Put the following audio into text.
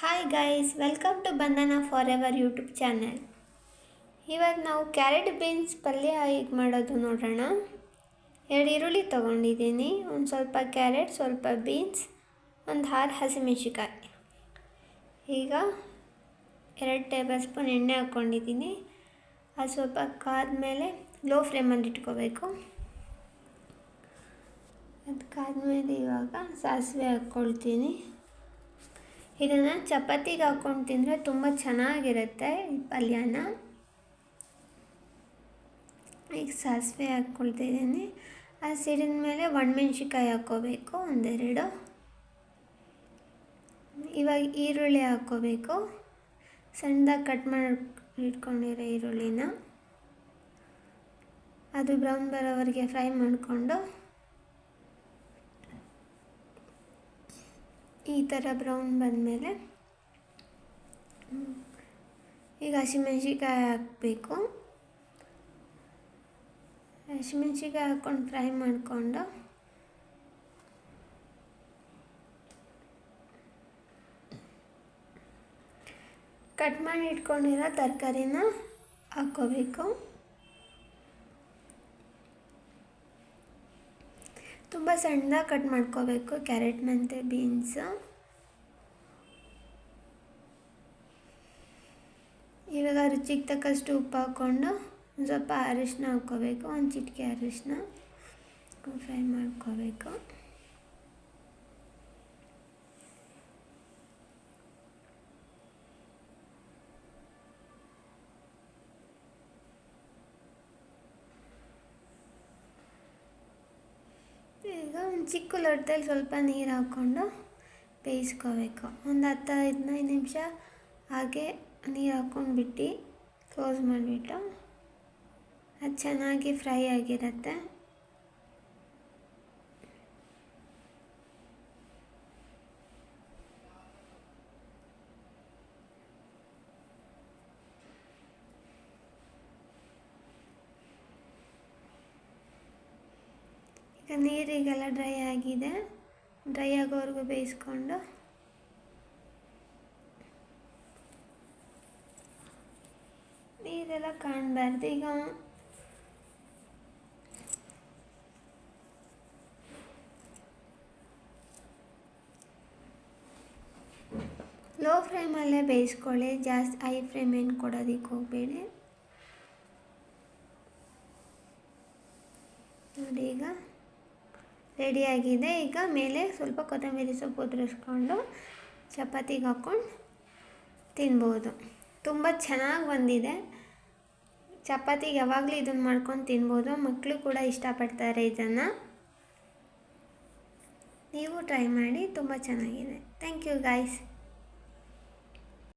Hi guys, welcome to ಬಂಧನ for ever YouTube channel. ಇವಾಗ ನಾವು ಕ್ಯಾರೆಟ್ ಬೀನ್ಸ್ ಪಲ್ಯ ಹೇಗೆ ಮಾಡೋದು ನೋಡೋಣ. 2 ಈರುಳ್ಳಿ ತೊಗೊಂಡಿದ್ದೀನಿ, ಒಂದು ಸ್ವಲ್ಪ ಕ್ಯಾರೆಟ್, ಸ್ವಲ್ಪ ಬೀನ್ಸ್, ಒಂದು 6 ಹಸಿಮೆಣಸಿಕಾಯಿ. ಈಗ 2 ಟೇಬಲ್ ಸ್ಪೂನ್ ಎಣ್ಣೆ ಹಾಕ್ಕೊಂಡಿದ್ದೀನಿ. ಅದು ಸ್ವಲ್ಪ ಕಾದ್ಮೇಲೆ ಲೋ ಫ್ಲೇಮಲ್ಲಿ ಇಟ್ಕೋಬೇಕು. ಅದು ಕಾದ್ಮೇಲೆ ಇವಾಗ ಸಾಸಿವೆ ಹಾಕ್ಕೊಳ್ತೀನಿ. ಇದನ್ನು ಚಪಾತಿಗೆ ಹಾಕ್ಕೊಂಡು ತಿಂದರೆ ತುಂಬ ಚೆನ್ನಾಗಿರುತ್ತೆ ಈ ಪಲ್ಯನ. ಈಗ ಸಾಸಿವೆ ಹಾಕ್ಕೊಳ್ತಿದ್ದೀನಿ. ಅದು ಸಿಡಿದ ಮೇಲೆ ಒಣಮೆಣ್ಸಿಕಾಯಿ ಹಾಕ್ಕೋಬೇಕು, 1-2. ಇವಾಗ ಈರುಳ್ಳಿ ಹಾಕ್ಕೋಬೇಕು. ಸಣ್ಣದಾಗಿ ಕಟ್ ಮಾಡಿ ಇಟ್ಕೊಂಡಿರೋ ಈರುಳ್ಳಿನ ಅದು ಬ್ರೌನ್ ಬರೋವರೆಗೆ ಫ್ರೈ ಮಾಡಿಕೊಂಡು, ಈ ಥರ ಬ್ರೌನ್ ಬಂದಮೇಲೆ ಈಗ ಹಸಿಮೆಣ್ಸಿಕಾಯಿ ಹಾಕಬೇಕು. ಹಸಿಮೆಣ್ಸಿಕಾಯಿ ಹಾಕ್ಕೊಂಡು ಫ್ರೈ ಮಾಡಿಕೊಂಡು ಕಟ್ ಮಾಡಿ ಇಟ್ಕೊಂಡಿರೋ ತರಕಾರಿನ ಹಾಕ್ಕೋಬೇಕು. ತುಂಬ ಸಣ್ಣದಾಗಿ ಕಟ್ ಮಾಡ್ಕೋಬೇಕು ಕ್ಯಾರೆಟ್ ಮತ್ತು ಬೀನ್ಸ್. ಇವಾಗ ರುಚಿಗೆ ತಕ್ಕಷ್ಟು ಉಪ್ಪು ಹಾಕ್ಕೊಂಡು ಒಂದು ಸ್ವಲ್ಪ ಅರಿಶಿನ ಹಾಕ್ಕೋಬೇಕು, 1 ಚಿಟಿಕೆ ಅರಿಶಿನ ಫ್ರೈ ಮಾಡ್ಕೋಬೇಕು. ಈಗ ಒಂದು ಚಿಕ್ಕ ಲೋಟದಲ್ಲಿ ಸ್ವಲ್ಪ ನೀರು ಹಾಕ್ಕೊಂಡು ಬೇಯಿಸ್ಕೋಬೇಕು. ಒಂದು 10-15 ನಿಮಿಷ ಹಾಗೆ ನೀರು ಹಾಕ್ಕೊಂಡು ಬಿಟ್ಟು ಕ್ಲೋಸ್ ಮಾಡಿಬಿಟ್ಟು ಅದು ಚೆನ್ನಾಗಿ ಫ್ರೈ ಆಗಿರುತ್ತೆ. ಈಗ ನೀರಿಗೆಲ್ಲ ಡ್ರೈ ಆಗಿದೆ. ಡ್ರೈ ಆಗೋವರೆಗೂ ಬೇಯಿಸ್ಕೊಂಡು ನೀರೆಲ್ಲ ಕಾಣಬಾರ್ದು. ಈಗ ಲೋ ಫ್ಲೇಮಲ್ಲೇ ಬೇಯಿಸ್ಕೊಳ್ಳಿ, ಜಾಸ್ತಿ ಹೈ ಫ್ಲೇಮ್ ಏನು ಕೊಡೋದಕ್ಕೆ ಹೋಗಬೇಡಿ. ನೋಡಿ ಈಗ ರೆಡಿಯಾಗಿದೆ. ಈಗ ಮೇಲೆ ಸ್ವಲ್ಪ ಕೊತ್ತಂಬರಿ ಸೊಪ್ಪು ಉದುರಿಸ್ಕೊಂಡು ಚಪಾತಿಗೆ ಹಾಕ್ಕೊಂಡು ತಿನ್ಬೋದು. ತುಂಬ ಚೆನ್ನಾಗಿ ಬಂದಿದೆ. ಚಪಾತಿಗೆ ಯಾವಾಗಲೂ ಇದನ್ನು ಮಾಡ್ಕೊಂಡು ತಿನ್ಬೋದು. ಮಕ್ಕಳು ಕೂಡ ಇಷ್ಟಪಡ್ತಾರೆ ಇದನ್ನು. ನೀವು ಟ್ರೈ ಮಾಡಿ, ತುಂಬ ಚೆನ್ನಾಗಿದೆ. Thank you guys.